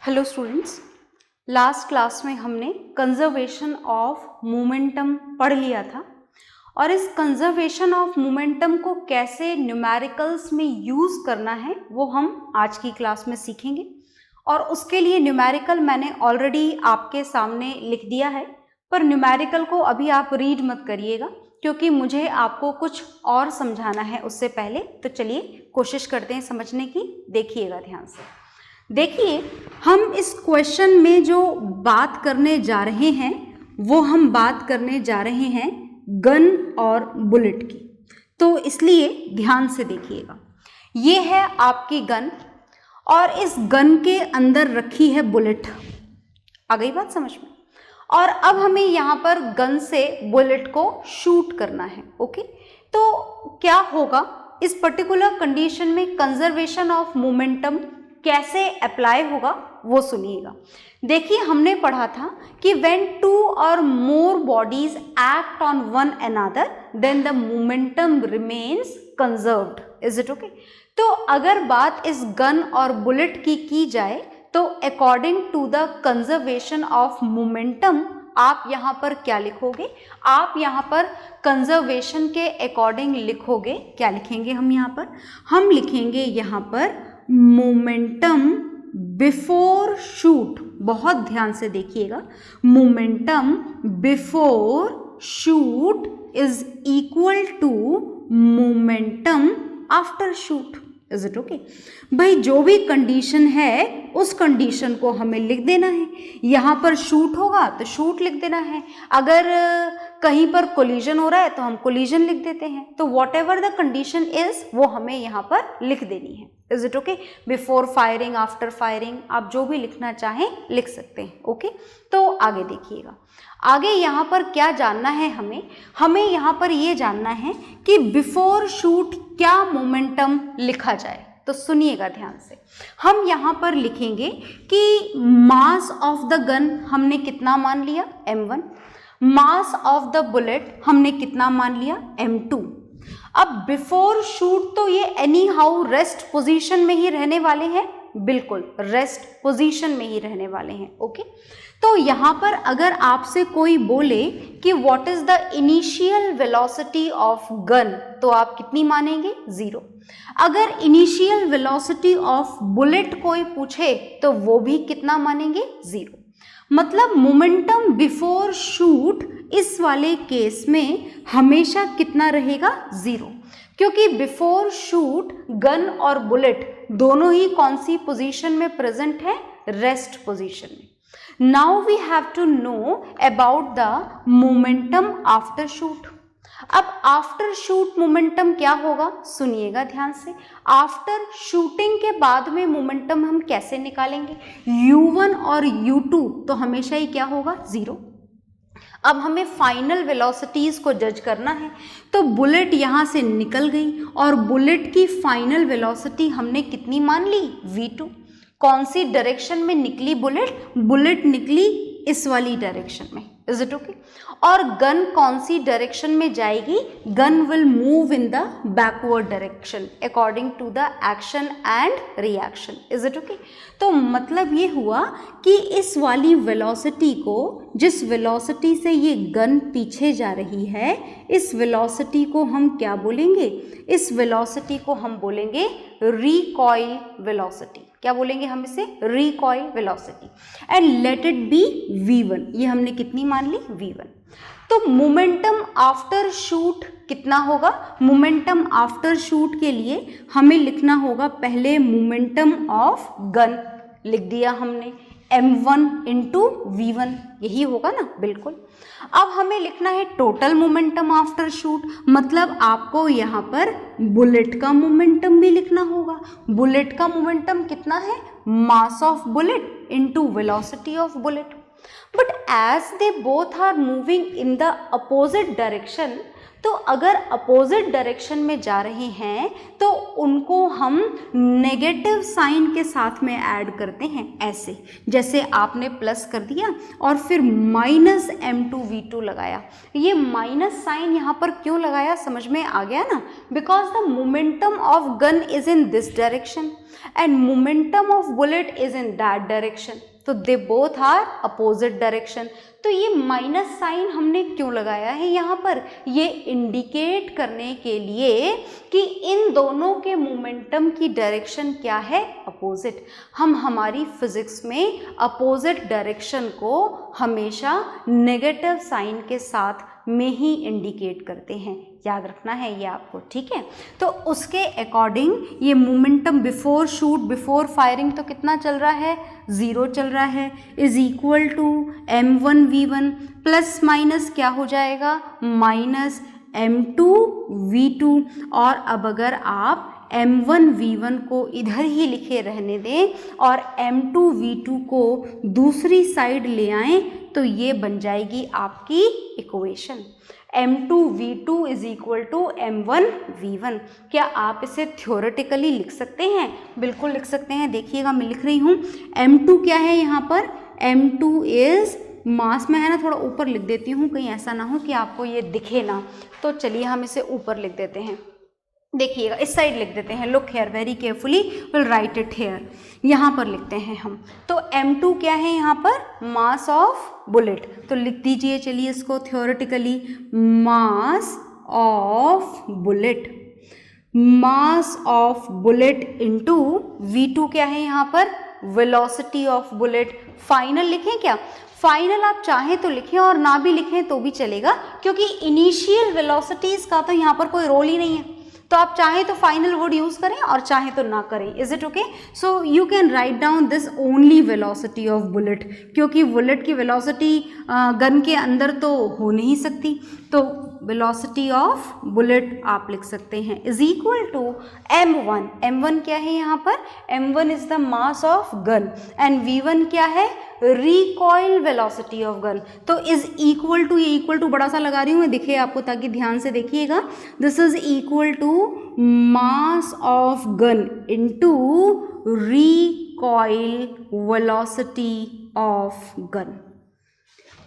Hello students, last class में हमने conservation of momentum पढ़ लिया था और इस कंजर्वेशन ऑफ मोमेंटम को कैसे न्यूमेरिकल्स में यूज़ करना है वो हम आज की क्लास में सीखेंगे। और उसके लिए न्यूमेरिकल मैंने ऑलरेडी आपके सामने लिख दिया है, पर न्यूमेरिकल को अभी आप रीड मत करिएगा क्योंकि मुझे आपको कुछ और समझाना है उससे पहले। तो चलिए कोशिश करते हैं समझने की, देखिएगा ध्यान से। देखिए, हम इस क्वेश्चन में जो बात करने जा रहे हैं वो हम बात करने जा रहे हैं गन और बुलेट की। तो इसलिए ध्यान से देखिएगा, ये है आपकी गन और इस गन के अंदर रखी है बुलेट। आ गई बात समझ में? और अब हमें यहाँ पर गन से बुलेट को शूट करना है। ओके, तो क्या होगा इस पर्टिकुलर कंडीशन में कंजर्वेशन ऑफ मोमेंटम कैसे अप्लाई होगा वो सुनिएगा। देखिए, हमने पढ़ा था कि when two or more bodies act on one another then the momentum remains conserved. Is it okay? तो अगर बात इस गन और बुलेट की जाए तो according to the conservation of momentum आप यहाँ पर क्या लिखोगे? आप यहाँ पर कंजर्वेशन के अकॉर्डिंग लिखोगे, क्या लिखेंगे हम यहाँ पर? हम लिखेंगे यहाँ पर मोमेंटम बिफोर शूट। बहुत ध्यान से देखिएगा, momentum before shoot is equal to momentum after shoot. Is it okay? भाई, जो भी कंडीशन है उस कंडीशन को हमें लिख देना है। यहाँ पर शूट होगा तो शूट लिख देना है, अगर कहीं पर कोलिजन हो रहा है तो हम कोलिजन लिख देते हैं। तो what ever the condition is वो हमें यहाँ पर लिख देनी है। Is it okay? Before firing, after firing, आप जो भी लिखना चाहें लिख सकते हैं। ओके, तो आगे देखिएगा, आगे यहाँ पर क्या जानना है हमें यहाँ पर ये जानना है कि बिफोर शूट क्या मोमेंटम लिखा जाए। तो सुनिएगा ध्यान से, हम यहाँ पर लिखेंगे कि मास ऑफ द गन हमने कितना मान लिया? m1। Mass of the bullet हमने कितना मान लिया? m2। अब बिफोर शूट तो ये एनी हाउ रेस्ट पोजीशन में ही रहने वाले हैं, बिल्कुल रेस्ट पोजीशन में ही रहने वाले हैं। ओके, तो यहाँ पर अगर आपसे कोई बोले कि what is the initial velocity of gun, तो आप कितनी मानेंगे? 0। अगर इनिशियल वेलोसिटी ऑफ बुलेट कोई पूछे तो वो भी कितना मानेंगे? 0। मतलब मोमेंटम बिफोर शूट इस वाले केस में हमेशा कितना रहेगा? 0, क्योंकि बिफोर शूट गन और बुलेट दोनों ही कौन सी पोजीशन में प्रेजेंट है? रेस्ट पोजीशन में। Now we have to know about the momentum after shoot. अब आफ्टर शूट मोमेंटम क्या होगा? सुनिएगा ध्यान से। आफ्टर शूटिंग के बाद में मोमेंटम हम कैसे निकालेंगे? u1 और u2 तो हमेशा ही क्या होगा? 0। अब हमें फाइनल वेलोसिटीज को जज करना है, तो बुलेट यहाँ से निकल गई और बुलेट की फाइनल वेलोसिटी हमने कितनी मान ली? v2। कौन सी डायरेक्शन में निकली बुलेट? बुलेट निकली इस वाली डायरेक्शन में। Is it okay? और गन कौन सी डायरेक्शन में जाएगी? Gun will move in the backward direction according to the action and reaction. Is it okay? तो मतलब ये हुआ कि इस वाली वेलोसिटी को, जिस वेलोसिटी से ये गन पीछे जा रही है, इस वेलोसिटी को हम क्या बोलेंगे? इस वेलोसिटी को हम बोलेंगे रिकॉइल वेलोसिटी। क्या बोलेंगे हम इसे? Recoil velocity. And let it be v1। ये हमने कितनी मान ली? v1। तो मोमेंटम आफ्टर शूट कितना होगा? मोमेंटम आफ्टर शूट के लिए हमें लिखना होगा पहले मोमेंटम ऑफ गन, लिख दिया हमने m1 इंटू v1, यही होगा ना? बिल्कुल। अब हमें लिखना है टोटल मोमेंटम आफ्टर शूट, मतलब आपको यहाँ पर बुलेट का मोमेंटम भी लिखना होगा। बुलेट का मोमेंटम कितना है? Mass of bullet into velocity of bullet. But as they both are moving in the opposite direction, तो अगर अपोजिट डायरेक्शन में जा रहे हैं तो उनको हम नेगेटिव साइन के साथ में ऐड करते हैं, ऐसे जैसे आपने प्लस कर दिया और फिर माइनस m2v2 लगाया। ये माइनस साइन यहाँ पर क्यों लगाया समझ में आ गया ना, because the momentum of gun is in this direction and momentum of bullet is in that direction, तो they both are opposite direction. तो ये माइनस साइन हमने क्यों लगाया है यहाँ पर, ये इंडिकेट करने के लिए कि इन दोनों के मोमेंटम की डायरेक्शन क्या है, अपोजिट। हम हमारी फिजिक्स में अपोजिट डायरेक्शन को हमेशा नेगेटिव साइन के साथ में ही इंडिकेट करते हैं, याद रखना है ये आपको, ठीक है। तो उसके अकॉर्डिंग ये momentum before shoot, before firing तो कितना चल रहा है, 0 चल रहा है, is equal to m1v1 plus minus क्या हो जाएगा, माइनस m2v2। और अब अगर आप m1v1 को इधर ही लिखे रहने दें और m2v2 को दूसरी साइड ले आएं तो ये बन जाएगी आपकी equation m2v2 is equal to m1v1। क्या आप इसे थ्योरेटिकली लिख सकते हैं, बिल्कुल लिख सकते हैं। देखिएगा मैं लिख रही हूँ, m2 क्या है यहाँ पर, m2 इज मास में है ना, थोड़ा ऊपर लिख देती हूँ कहीं ऐसा ना हो कि आपको ये दिखे ना, तो चलिए हम इसे ऊपर लिख देते हैं। देखिएगा इस साइड लिख देते हैं, look here very carefully, will write it here, यहाँ पर लिखते हैं हम। तो m2 क्या है यहाँ पर, मास ऑफ बुलेट, तो लिख दीजिए चलिए इसको theoretically, mass of bullet, mass of bullet into v2 क्या है यहाँ पर, वेलोसिटी ऑफ बुलेट। फाइनल लिखें क्या, फाइनल आप चाहें तो लिखें और ना भी लिखें तो भी चलेगा, क्योंकि इनिशियल वेलोसिटीज का तो यहाँ पर कोई रोल ही नहीं है, तो आप चाहें तो फाइनल वर्ड यूज करें और चाहें तो ना करें। Is it okay, so you can write down this only velocity of bullet, क्योंकि बुलेट की वेलोसिटी गन के अंदर तो हो नहीं सकती, तो वेलोसिटी ऑफ बुलेट आप लिख सकते हैं is equal to m1। m1 क्या है यहाँ पर, m1 is the mass of gun and v1 क्या है, रिकॉइल वेलोसिटी ऑफ गन। तो इज इक्वल टू, ये इक्वल टू बड़ा सा लगा रही हूँ मैं, दिखे आपको ताकि ध्यान से देखिएगा, this is equal to mass of gun into recoil velocity of gun.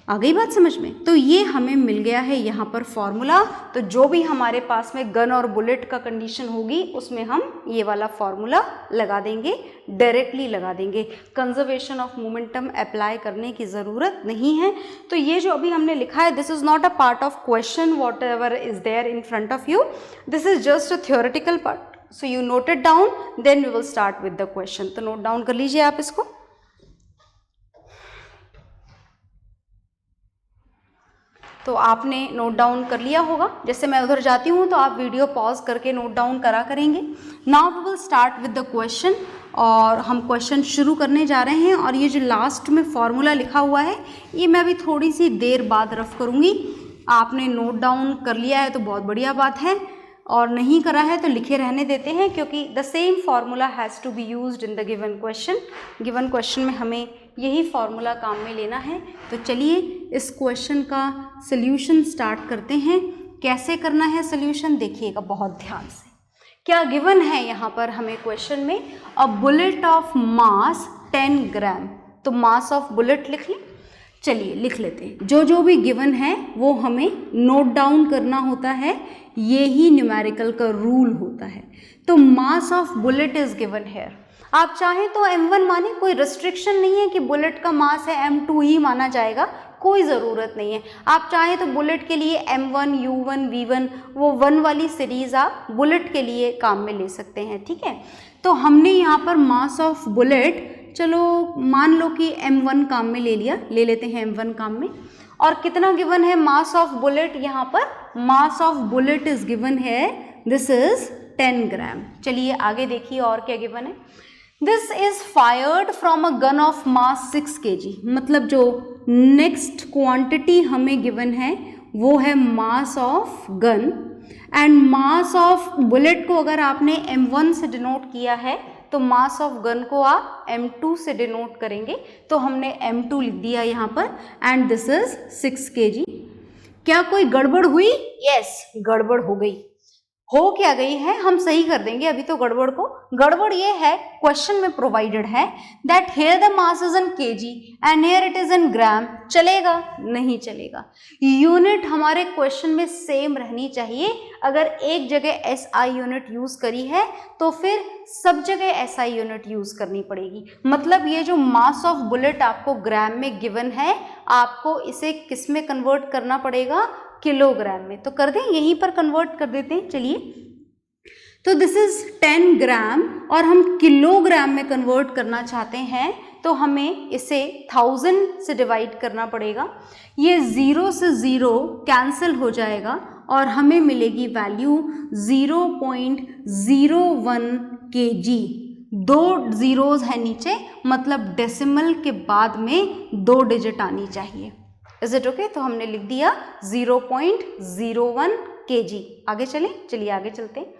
आ गई बात समझ में, तो ये हमें मिल गया है यहाँ पर फॉर्मूला। तो जो भी हमारे पास में गन और बुलेट का कंडीशन होगी उसमें हम ये वाला फॉर्मूला लगा देंगे, डायरेक्टली लगा देंगे, कंजर्वेशन ऑफ मोमेंटम अप्लाई करने की ज़रूरत नहीं है। तो ये जो अभी हमने लिखा है, this is not a part of question whatever is there in front of you, this is just a theoretical part, so you note it down, then we will start with the question. तो note down कर लीजिए आप इसको। तो आपने note down कर लिया होगा, जैसे मैं उधर जाती हूँ तो आप वीडियो पॉज करके नोट डाउन करा करेंगे। Now we will start with the question, और हम क्वेश्चन शुरू करने जा रहे हैं। और ये जो लास्ट में फॉर्मूला लिखा हुआ है ये मैं अभी थोड़ी सी देर बाद रफ करूँगी। आपने नोट डाउन कर लिया है तो बहुत बढ़िया बात है, और नहीं करा है तो लिखे रहने देते हैं, क्योंकि the same formula has to be used in the given question. Given question में हमें यही फार्मूला काम में लेना है। तो चलिए इस क्वेश्चन का सल्यूशन स्टार्ट करते हैं। कैसे करना है सल्यूशन, देखिएगा बहुत ध्यान से। क्या गिवन है यहाँ पर हमें क्वेश्चन में, अ बुलेट ऑफ मास 10 ग्राम, तो मास ऑफ बुलेट लिख लें। चलिए लिख लेते हैं, जो जो भी गिवन है वो हमें नोट डाउन करना होता है, ये ही न्यूमेरिकल का रूल होता है। तो mass of bullet is given here, आप चाहें तो m1 माने, कोई रिस्ट्रिक्शन नहीं है कि बुलेट का मास है m2 ही माना जाएगा, कोई ज़रूरत नहीं है। आप चाहें तो बुलेट के लिए m1, u1, v1 वो 1 वाली सीरीज़ आप बुलेट के लिए काम में ले सकते हैं, ठीक है। तो हमने यहाँ पर मास ऑफ बुलेट, चलो मान लो कि m1 काम में ले लिया, ले लेते हैं m1 काम में। और कितना गिवन है मास ऑफ बुलेट, यहाँ पर मास ऑफ बुलेट इज गिवन है, दिस इज 10 ग्राम। चलिए आगे देखिए और क्या गिवन है। This is fired from a gun of mass 6 kg, मतलब जो नेक्स्ट क्वांटिटी हमें गिवन है वो है mass of gun, and mass of bullet को अगर आपने m1 से डिनोट किया है तो मास ऑफ गन को आप m2 से डिनोट करेंगे, तो हमने m2 लिख दिया यहाँ पर, एंड दिस इज 6 kg। क्या कोई गड़बड़ हुई? यस, गड़बड़ हो गई। हो क्या गई है हम सही कर देंगे अभी तो गड़बड़ को। गड़बड़ ये है, क्वेश्चन में प्रोवाइडेड है that here the mass is in KG and here it is in gram. चलेगा? नहीं चलेगा। यूनिट हमारे क्वेश्चन में सेम रहनी चाहिए। अगर एक जगह एसआई यूनिट यूज करी है तो फिर सब जगह एसआई यूनिट यूज करनी पड़ेगी। मतलब ये जो मास ऑफ बुलेट आपको ग्राम में गिवन है, आपको इसे किस में कन्वर्ट करना पड़ेगा? किलोग्राम में। तो कर दें, यहीं पर कन्वर्ट कर देते हैं। चलिए, तो दिस इज 10 ग्राम और हम किलोग्राम में कन्वर्ट करना चाहते हैं तो हमें इसे 1000 से डिवाइड करना पड़ेगा। ये 0 से 0 कैंसिल हो जाएगा और हमें मिलेगी वैल्यू 0.01 kg। 2 जीरोज है नीचे, मतलब डेसिमल के बाद में 2 डिजिट आनी चाहिए। Is it okay? तो हमने लिख दिया 0.01 kg। आगे चलें, चलिए आगे चलते हैं।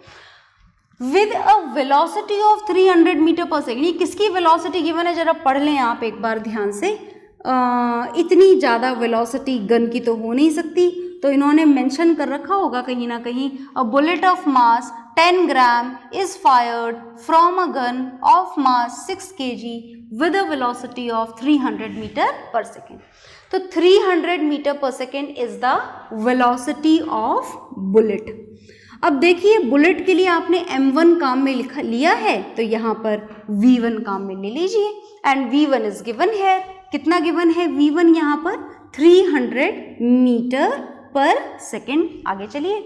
With a velocity of 300 meter per second, ये किसकी वेलोसिटी गिवन है जरा पढ़ लें आप एक बार ध्यान से। इतनी ज़्यादा वेलोसिटी गन की तो हो नहीं सकती, तो इन्होंने मेंशन कर रखा होगा कहीं ना कहीं, a bullet of mass 10 gram is fired from a gun of mass 6 kg with a velocity of 300 meter per second. तो 300 meter per second is the velocity of bullet. अब देखिए, बुलेट के लिए आपने m1 काम में लिया है, तो यहाँ पर v1 काम में ले लीजिए एंड v1 इज गिवन है। कितना गिवन है v1 यहाँ पर? 300 मीटर पर सेकेंड। आगे चलिए,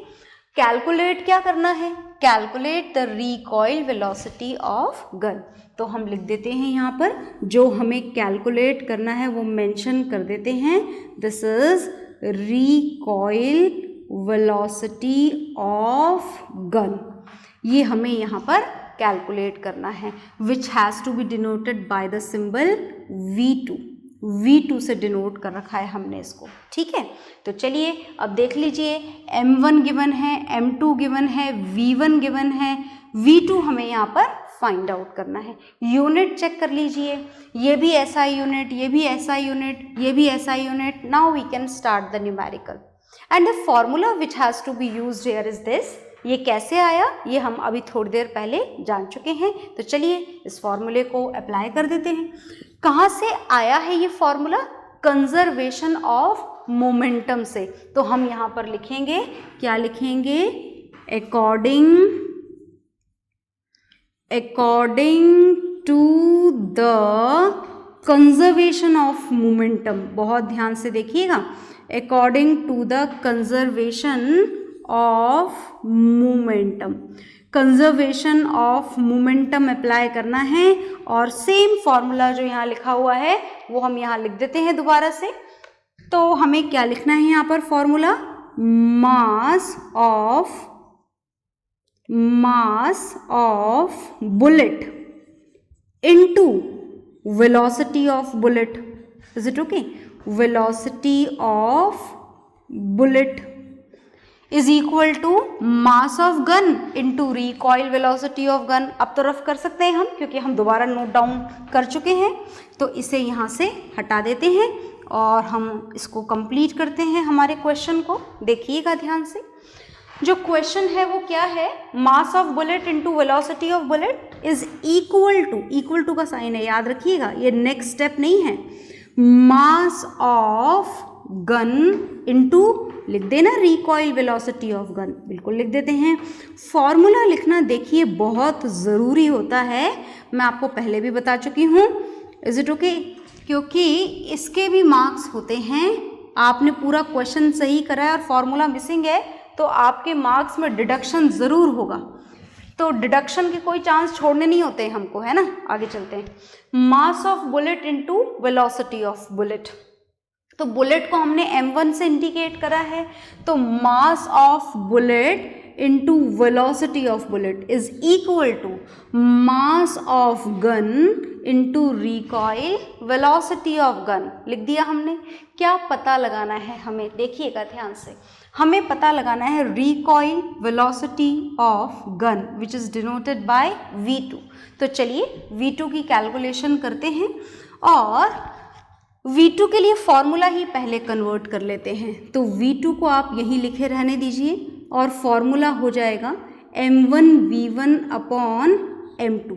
कैलकुलेट क्या करना है? Calculate the recoil velocity of gun. तो हम लिख देते हैं यहाँ पर जो हमें कैलकुलेट करना है वो मेंशन कर देते हैं। This is recoil velocity of gun. ये हमें यहाँ पर कैलकुलेट करना है, which has to be denoted by the symbol v2। v2 से डिनोट कर रखा है हमने इसको, ठीक है। तो चलिए अब देख लीजिए, m1 गिवन है, m2 गिवन है, v1 गिवन है, v2 हमें यहाँ पर फाइंड आउट करना है। यूनिट चेक कर लीजिए, ये भी SI यूनिट, ये भी SI यूनिट, ये भी SI unit. Now we can start the numerical and the formula which has to be used here is this. ये कैसे आया ये हम अभी थोड़ी देर पहले जान चुके हैं, तो चलिए इस फॉर्मूले को अप्लाई कर देते हैं। कहाँ से आया है ये फॉर्मूला? कंजर्वेशन ऑफ मोमेंटम से। तो हम यहाँ पर लिखेंगे, क्या लिखेंगे? According to the conservation of momentum. बहुत ध्यान से देखिएगा, according to the conservation of momentum. Conservation of momentum apply करना है और सेम फॉर्मूला जो यहाँ लिखा हुआ है वो हम यहाँ लिख देते हैं दोबारा से। तो हमें क्या लिखना है यहाँ पर formula? Mass of bullet into velocity of bullet. Is it okay? Velocity of bullet is equal to mass of gun into recoil velocity of gun. अब तो रफ कर सकते हैं हम, क्योंकि हम दोबारा नोट डाउन कर चुके हैं। तो इसे यहाँ से हटा देते हैं और हम इसको कंप्लीट करते हैं हमारे क्वेश्चन को। देखिएगा ध्यान से, जो क्वेश्चन है वो क्या है? Mass of bullet into velocity of bullet is equal to का साइन है, याद रखिएगा, ये नेक्स्ट स्टेप नहीं है। मास ऑफ गन इंटू लिख देना रिकॉइल वेलोसिटी ऑफ गन, बिल्कुल लिख देते हैं। फॉर्मूला लिखना देखिए बहुत ज़रूरी होता है, मैं आपको पहले भी बता चुकी हूँ। Is it okay? क्योंकि इसके भी मार्क्स होते हैं। आपने पूरा क्वेश्चन सही करा है और फॉर्मूला मिसिंग है तो आपके मार्क्स में डिडक्शन ज़रूर होगा। तो डिडक्शन के कोई चांस छोड़ने नहीं होते हमको, है ना। आगे चलते हैं। Mass of bullet into velocity of bullet. तो बुलेट को हमने m1 से इंडिकेट करा है, तो mass of bullet into velocity of bullet is equal to mass of gun into recoil velocity of gun. लिख दिया हमने। क्या पता लगाना है हमें? देखिएगा ध्यान से, हमें पता लगाना है recoil velocity of gun which is denoted by v2। तो चलिए v2 की कैलकुलेशन करते हैं और V2 के लिए फॉर्मूला ही पहले कन्वर्ट कर लेते हैं, तो V2 को आप यहीं लिखे रहने दीजिए और फॉर्मूला हो जाएगा m1v1 अपॉन m2।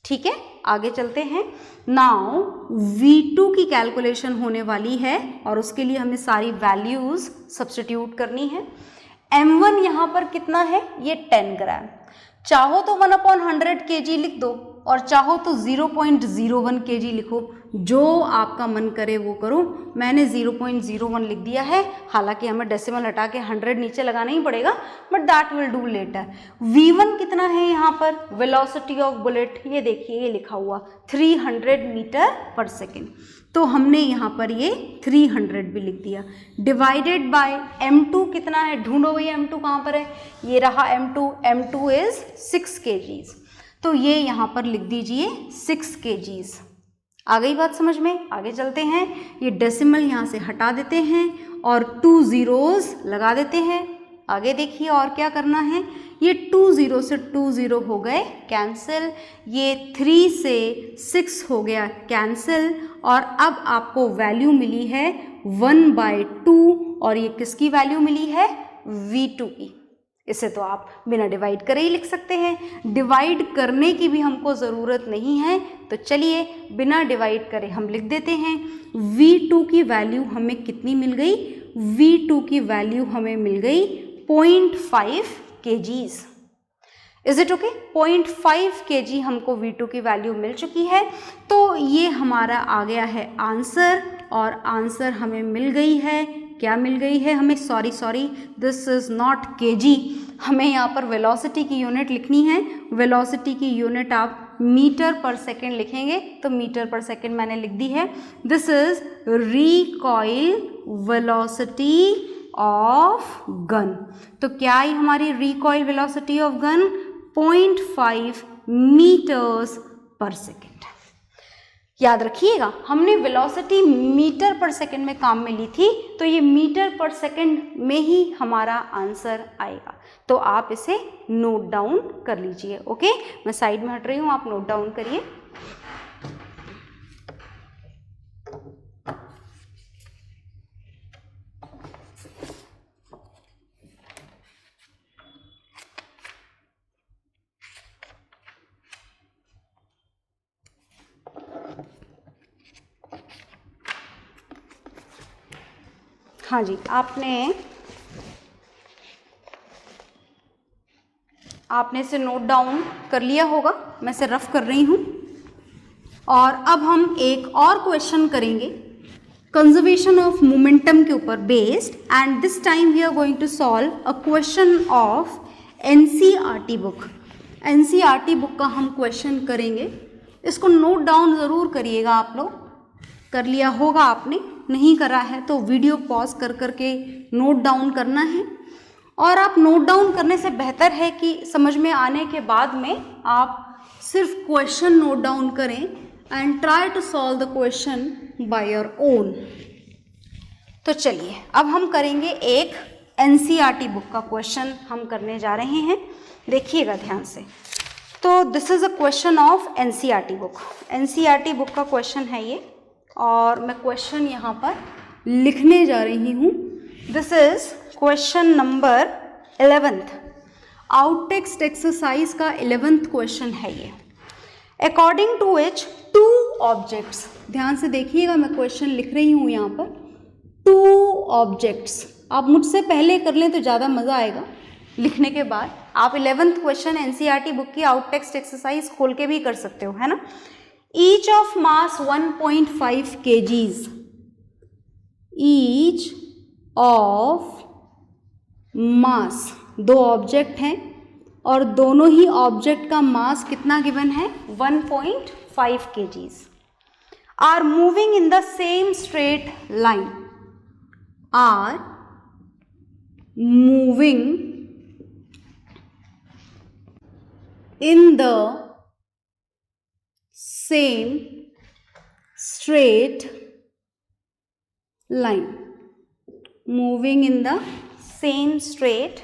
ठीक है, आगे चलते हैं। नाउ V2 की कैलकुलेशन होने वाली है और उसके लिए हमें सारी वैल्यूज सब्स्टिट्यूट करनी है। m1 यहाँ पर कितना है, ये 10 ग्राम। चाहो तो 1/100 kg लिख दो और चाहो तो 0.01 kg लिखो, जो आपका मन करे वो करो। मैंने 0.01 लिख दिया है, हालांकि हमें डेसिमल हटा के 100 नीचे लगाना ही पड़ेगा, but that will do later. v1 कितना है यहाँ पर, वेलोसिटी ऑफ बुलेट, ये देखिए ये लिखा हुआ 300 मीटर पर सेकेंड, तो हमने यहाँ पर ये 300 भी लिख दिया। डिवाइडेड बाय m2 कितना है, ढूंढो भैया m2 कहाँ पर है, ये रहा m2 इज 6 kgs, तो ये यहाँ पर लिख दीजिए 6 kgs। आ गई बात समझ में, आगे चलते हैं। ये डेसिमल यहाँ से हटा देते हैं और 2 zeros लगा देते हैं। आगे देखिए और क्या करना है, ये 2 0 से 2 0 हो गए कैंसिल, ये 3 से 6 हो गया कैंसिल, और अब आपको वैल्यू मिली है 1/2, और ये किसकी वैल्यू मिली है, V2 की। इसे तो आप बिना डिवाइड करे ही लिख सकते हैं, डिवाइड करने की भी हमको ज़रूरत नहीं है, तो चलिए बिना डिवाइड करे हम लिख देते हैं। V2 की वैल्यू हमें कितनी मिल गई, V2 की वैल्यू हमें मिल गई 0.5 kgs। Is it okay, 0.5 kg हमको V2 की वैल्यू मिल चुकी है, तो ये हमारा आ गया है आंसर, और आंसर हमें मिल गई है, क्या मिल गई है हमें, sorry this is not kg, हमें यहाँ पर वेलोसिटी की यूनिट लिखनी है। वेलोसिटी की यूनिट आप मीटर पर सेकेंड लिखेंगे, तो मीटर पर सेकेंड मैंने लिख दी है। This is recoil velocity of gun, तो क्या आई हमारी recoil velocity of gun, 0.5 meters per second. याद रखिएगा हमने वेलोसिटी मीटर पर सेकेंड में काम में ली थी, तो ये मीटर पर सेकेंड में ही हमारा आंसर आएगा, तो आप इसे नोट डाउन कर लीजिए। ओके, मैं साइड में हट रही हूँ, आप नोट डाउन करिए। हाँ जी, आपने इसे नोट डाउन कर लिया होगा, मैं इसे रफ कर रही हूँ। और अब हम एक और क्वेश्चन करेंगे कंजर्वेशन ऑफ मोमेंटम के ऊपर based, and this time we are going to solve a question of NCERT book. NCERT book का हम क्वेश्चन करेंगे, इसको नोट डाउन ज़रूर करिएगा। आप लोग कर लिया होगा, आपने नहीं करा है तो वीडियो पॉज कर करके नोट डाउन करना है। और आप नोट डाउन करने से बेहतर है कि समझ में आने के बाद में आप सिर्फ क्वेश्चन नोट डाउन करें and try to solve the question by your own. तो चलिए अब हम करेंगे एक NCERT बुक का क्वेश्चन हम करने जा रहे हैं, देखिएगा ध्यान से। तो this is a question of NCERT book. NCERT book का क्वेश्चन है ये, और मैं क्वेश्चन यहाँ पर लिखने जा रही हूँ। This is question number 11th, out text exercise का 11th क्वेश्चन है ये। अकॉर्डिंग टू विच 2 ऑब्जेक्ट्स, ध्यान से देखिएगा मैं क्वेश्चन लिख रही हूँ यहाँ पर, 2 ऑब्जेक्ट्स। आप मुझसे पहले कर लें तो ज़्यादा मज़ा आएगा, लिखने के बाद आप 11th क्वेश्चन NCERT बुक की आउट टेक्स्ट एक्सरसाइज खोल के भी कर सकते हो, है ना। Each of mass 1.5 kgs, each of mass, 2 object हैं और दोनों ही ऑब्जेक्ट का मास कितना गिवन है, 1.5 kgs, are moving in the same straight line, are moving in the same straight line, moving in the same straight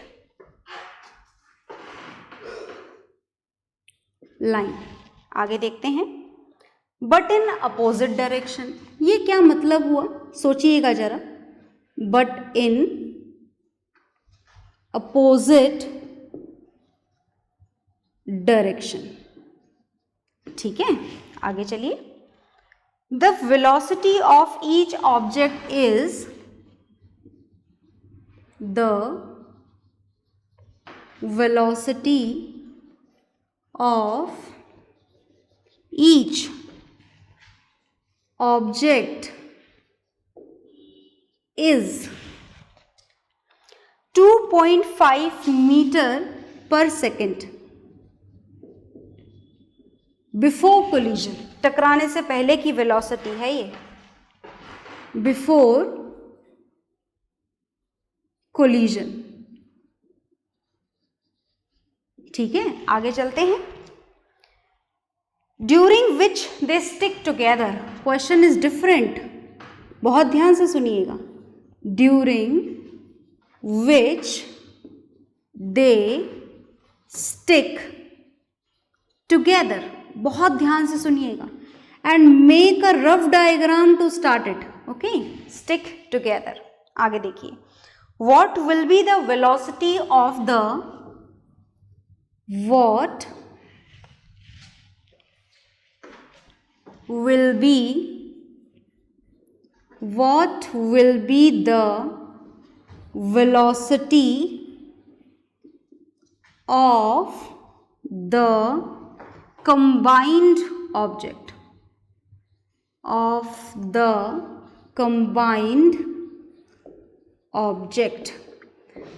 line। आगे देखते हैं, but in opposite direction. ये क्या मतलब हुआ, सोचिएगा जरा। But in opposite direction. ठीक है, आगे चलिए। The velocity of each object is the velocity of each object is 2.5 meter per second before collision। टकराने से पहले की वेलोसिटी है ये, बिफोर कोलिजन। ठीक है, आगे चलते हैं। During which they stick together, question is different, बहुत ध्यान से सुनिएगा। During which they stick together, बहुत ध्यान से सुनिएगा। And make a rough diagram to start it. Okay, stick together. आगे देखिए, what will be the velocity of the what will be the velocity of the combined object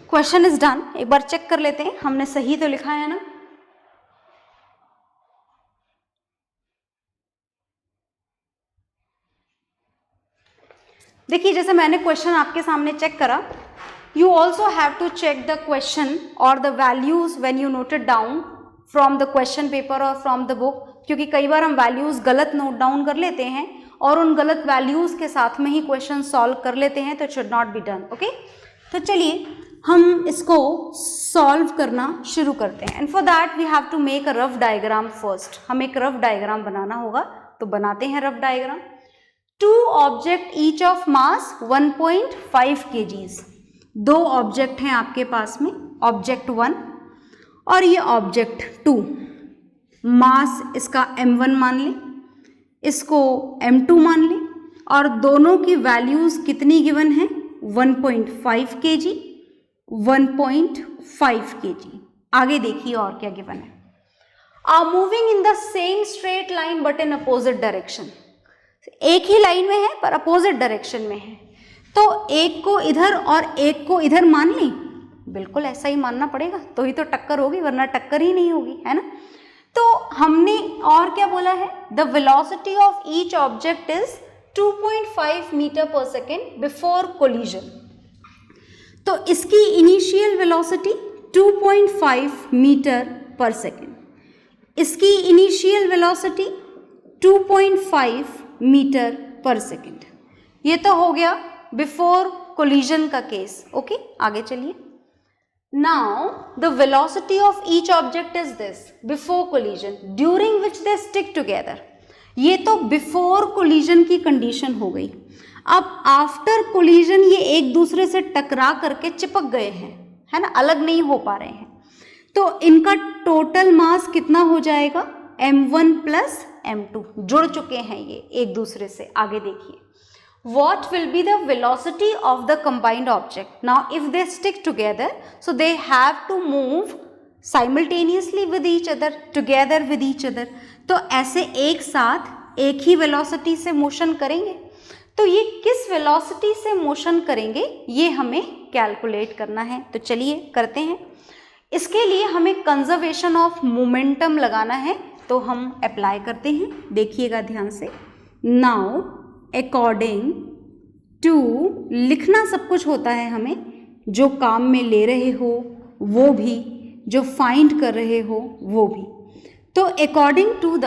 question is done. एक बार check कर लेते हैं हमने सही तो लिखा है ना। देखिए, जैसे मैंने क्वेश्चन आपके सामने चेक करा, you also have to check the question और the values when you note it down from the question paper और फ्रॉम द बुक, क्योंकि कई बार हम वैल्यूज गलत नोट डाउन कर लेते हैं और उन गलत वैल्यूज के साथ में ही क्वेश्चन सॉल्व कर लेते हैं, तो it should not be done. Okay, तो चलिए हम इसको सॉल्व करना शुरू करते हैं। And for that we have to make a rough diagram first. हम एक रफ डायग्राम बनाना होगा, तो बनाते हैं rough diagram. Two object each of mass 1.5 kgs। दो ऑब्जेक्ट हैं आपके पास में, ऑब्जेक्ट 1 और ये ऑब्जेक्ट 2। मास इसका m1 मान लें, इसको m2 मान लें, और दोनों की वैल्यूज कितनी गिवन है, 1.5 kg 1.5 kg। आगे देखिए और क्या गिवन है। Are moving in the same straight line but in opposite direction. एक ही लाइन में है पर अपोजिट डायरेक्शन में है, तो एक को इधर और एक को इधर मान ली। बिल्कुल ऐसा ही मानना पड़ेगा, तो ही तो टक्कर होगी, वरना टक्कर ही नहीं होगी, है ना। तो हमने और क्या बोला है, the velocity of each object is 2.5 meter per second before collision. तो इसकी initial velocity 2.5 meter per second, इसकी initial velocity 2.5 meter per second. ये तो हो गया बिफोर कोलिजन का केस। ओके, आगे चलिए। Now the velocity of each object is this before collision during which they stick together. ये तो बिफोर कोलिजन की कंडीशन हो गई। अब आफ्टर कोलिजन ये एक दूसरे से टकरा करके चिपक गए हैं, है ना, अलग नहीं हो पा रहे हैं। तो इनका टोटल मास कितना हो जाएगा, m1 प्लस m2। जुड़ चुके हैं ये एक दूसरे से। आगे देखिए, what will be the velocity of the combined object? Now if they stick together, so they have to move simultaneously with each other, together with each other। तो ऐसे एक साथ एक ही वेलोसिटी से मोशन करेंगे। तो ये किस वेलोसिटी से मोशन करेंगे ये हमें कैलकुलेट करना है। तो चलिए करते हैं। इसके लिए हमें कंजर्वेशन ऑफ मोमेंटम लगाना है, तो हम अप्लाई करते हैं। देखिएगा ध्यान से। नाउ अकॉर्डिंग टू, लिखना सब कुछ होता है हमें, जो काम में ले रहे हो वो भी, जो फाइंड कर रहे हो वो भी। तो according to the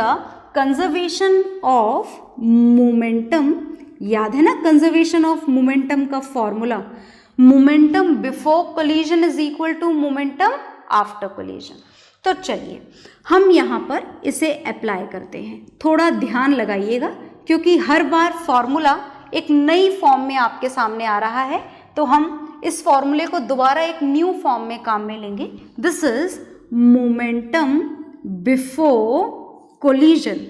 conservation of momentum, याद है ना कंजर्वेशन ऑफ मोमेंटम का formula, momentum before collision is equal to momentum after collision. तो चलिए हम यहाँ पर इसे अप्लाई करते हैं। थोड़ा ध्यान लगाइएगा क्योंकि हर बार फॉर्मूला एक नई फॉर्म में आपके सामने आ रहा है, तो हम इस फॉर्मूले को दोबारा एक न्यू फॉर्म में काम में लेंगे। This is momentum before collision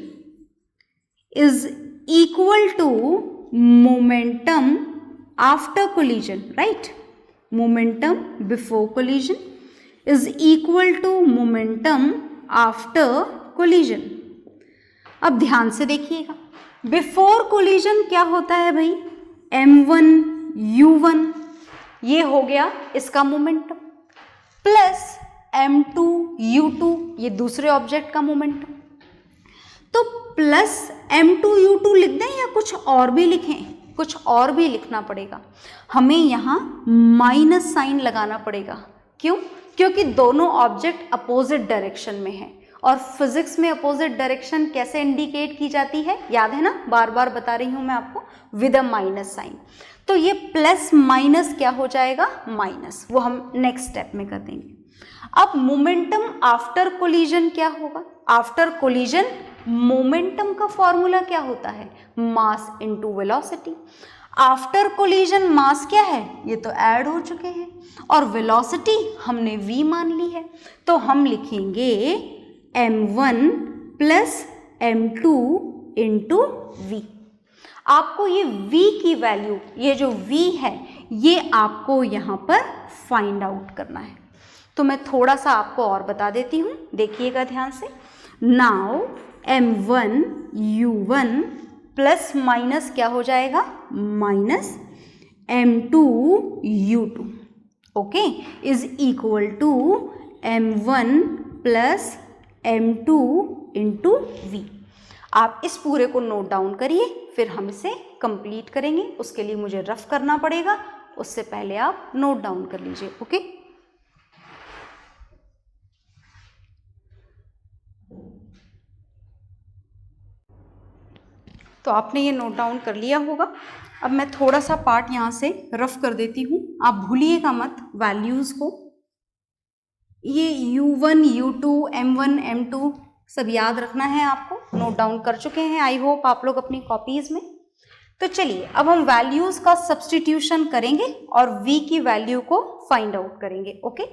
is equal to momentum after collision, right? Momentum before collision is equal to momentum after collision। अब ध्यान से देखिएगा, बिफोर कोलिजन क्या होता है भाई? m1 u1, ये हो गया इसका मोमेंटम, प्लस m2 u2, ये दूसरे ऑब्जेक्ट का मोमेंटम। तो प्लस m2 u2 लिख दें या कुछ और भी लिखें? कुछ और भी लिखना पड़ेगा, हमें यहाँ माइनस साइन लगाना पड़ेगा। क्यों? क्योंकि दोनों ऑब्जेक्ट अपोजिट डायरेक्शन में है, और फिजिक्स में अपोजिट डायरेक्शन कैसे इंडिकेट की जाती है, याद है ना? बार बार बता रही हूं मैं आपको, विद अ माइनस साइन। तो ये प्लस माइनस क्या हो जाएगा? माइनस। वो हम नेक्स्ट स्टेप में कर देंगे। अब मोमेंटम आफ्टर कोलिजन क्या होगा? आफ्टर कोलिजन मोमेंटम का फॉर्मूला क्या होता है? Mass into velocity. After collision mass क्या है? ये तो ऐड हो चुके हैं, और वेलोसिटी हमने v मान ली है, तो हम लिखेंगे m1 plus m2 into v। आपको ये v की वैल्यू, ये जो v है, ये आपको यहाँ पर फाइंड आउट करना है। तो मैं थोड़ा सा आपको और बता देती हूँ, देखिएगा ध्यान से। Now m1 u1 plus minus क्या हो जाएगा? Minus m2 u2, okay, is equal to m1 plus m2 into v। आप इस पूरे को नोट डाउन करिए, फिर हम इसे कंप्लीट करेंगे। उसके लिए मुझे रफ करना पड़ेगा, उससे पहले आप नोट डाउन कर लीजिए, ओके। तो आपने ये नोट डाउन कर लिया होगा। अब मैं थोड़ा सा पार्ट यहाँ से रफ कर देती हूँ, आप भूलिएगा मत वैल्यूज़ को। ये u1, u2, m1, m2 सब याद रखना है आपको, नोट डाउन कर चुके हैं आई होप आप लोग अपनी कॉपीज़ में। तो चलिए अब हम वैल्यूज़ का सब्स्टिट्यूशन करेंगे और v की वैल्यू को फाइंड आउट करेंगे, ओके।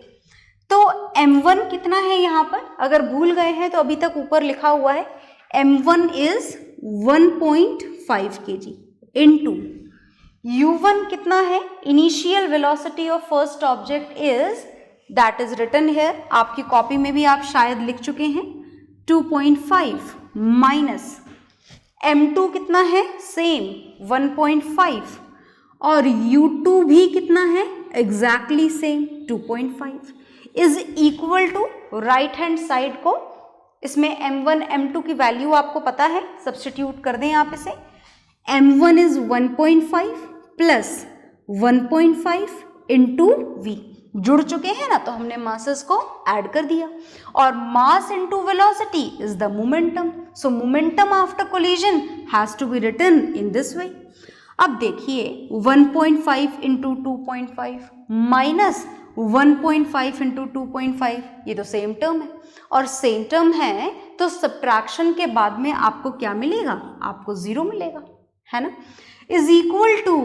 तो m1 कितना है यहाँ पर? अगर भूल गए हैं तो अभी तक ऊपर लिखा हुआ है m1 is 1.5 kg into u1 कितना है? Initial velocity of first object is, that is written here, आपकी कॉपी में भी आप शायद लिख चुके हैं, 2.5 माइनस m2 कितना है? सेम 1.5, और u2 भी कितना है? Exactly same 2.5 is equal to, right hand side को इसमें m1 m2 की वैल्यू आपको पता है, सब्स्टिट्यूट कर दें आप इसे। m1 is 1.5 plus 1.5 into v, जुड़ चुके हैं ना, तो हमने मासेस को ऐड कर दिया, और mass into velocity is the momentum, so momentum after collision has to be written in this way. अब देखिए 1.5 इंटू 2.5 माइनस 1.5 इंटू 2.5, ये तो सेम टर्म है, और सेम टर्म है तो सब्ट्रैक्शन के बाद में आपको क्या मिलेगा? आपको 0 मिलेगा, है ना, इज इक्वल टू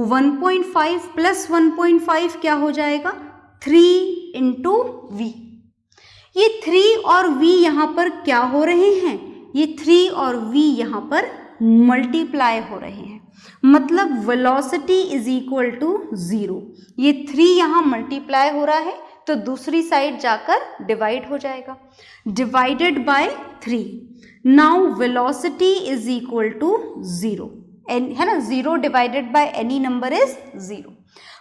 1.5 प्लस 1.5 क्या हो जाएगा? 3 इंटू v। ये 3 और v यहाँ पर क्या हो रहे हैं? ये 3 और v यहाँ पर मल्टीप्लाई हो रहे हैं, मतलब वेलोसिटी इज इक्वल टू 0। ये 3 यहाँ मल्टीप्लाई हो रहा है तो दूसरी साइड जाकर डिवाइड हो जाएगा, divided by 3। Now velocity is equal to 0, है ना, 0 divided by any number is 0,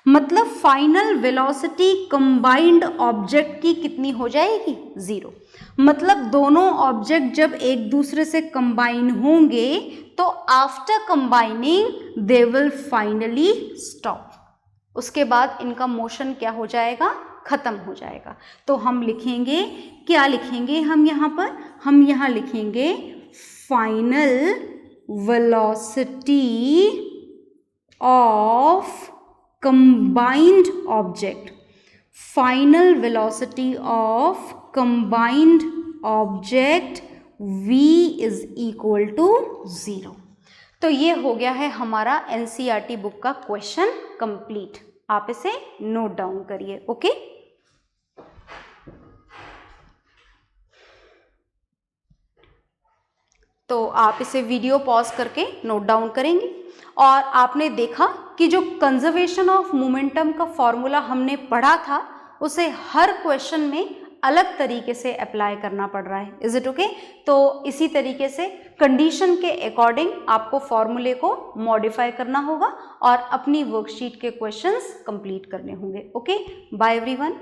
मतलब फाइनल वेलोसिटी कंबाइंड ऑब्जेक्ट की कितनी हो जाएगी? 0। मतलब दोनों ऑब्जेक्ट जब एक दूसरे से कंबाइन होंगे तो after combining they will finally stop, उसके बाद इनका मोशन क्या हो जाएगा? खत्म हो जाएगा। तो हम लिखेंगे, क्या लिखेंगे हम यहाँ पर? हम यहाँ लिखेंगे final velocity of combined object, final velocity of combined object v is equal to 0। तो ये हो गया है हमारा एनसीईआरटी बुक का क्वेश्चन कंप्लीट। आप इसे नोट डाउन करिए। ओके, तो आप इसे वीडियो पॉज करके नोट डाउन करेंगे। और आपने देखा कि जो कंजर्वेशन ऑफ मोमेंटम का फॉर्मूला हमने पढ़ा था उसे हर क्वेश्चन में अलग तरीके से अप्लाई करना पड़ रहा है। Is it okay? तो इसी तरीके से कंडीशन के अकॉर्डिंग आपको फॉर्मूले को मॉडिफाई करना होगा और अपनी वर्कशीट के क्वेश्चंस कंप्लीट करने होंगे। Okay, bye everyone.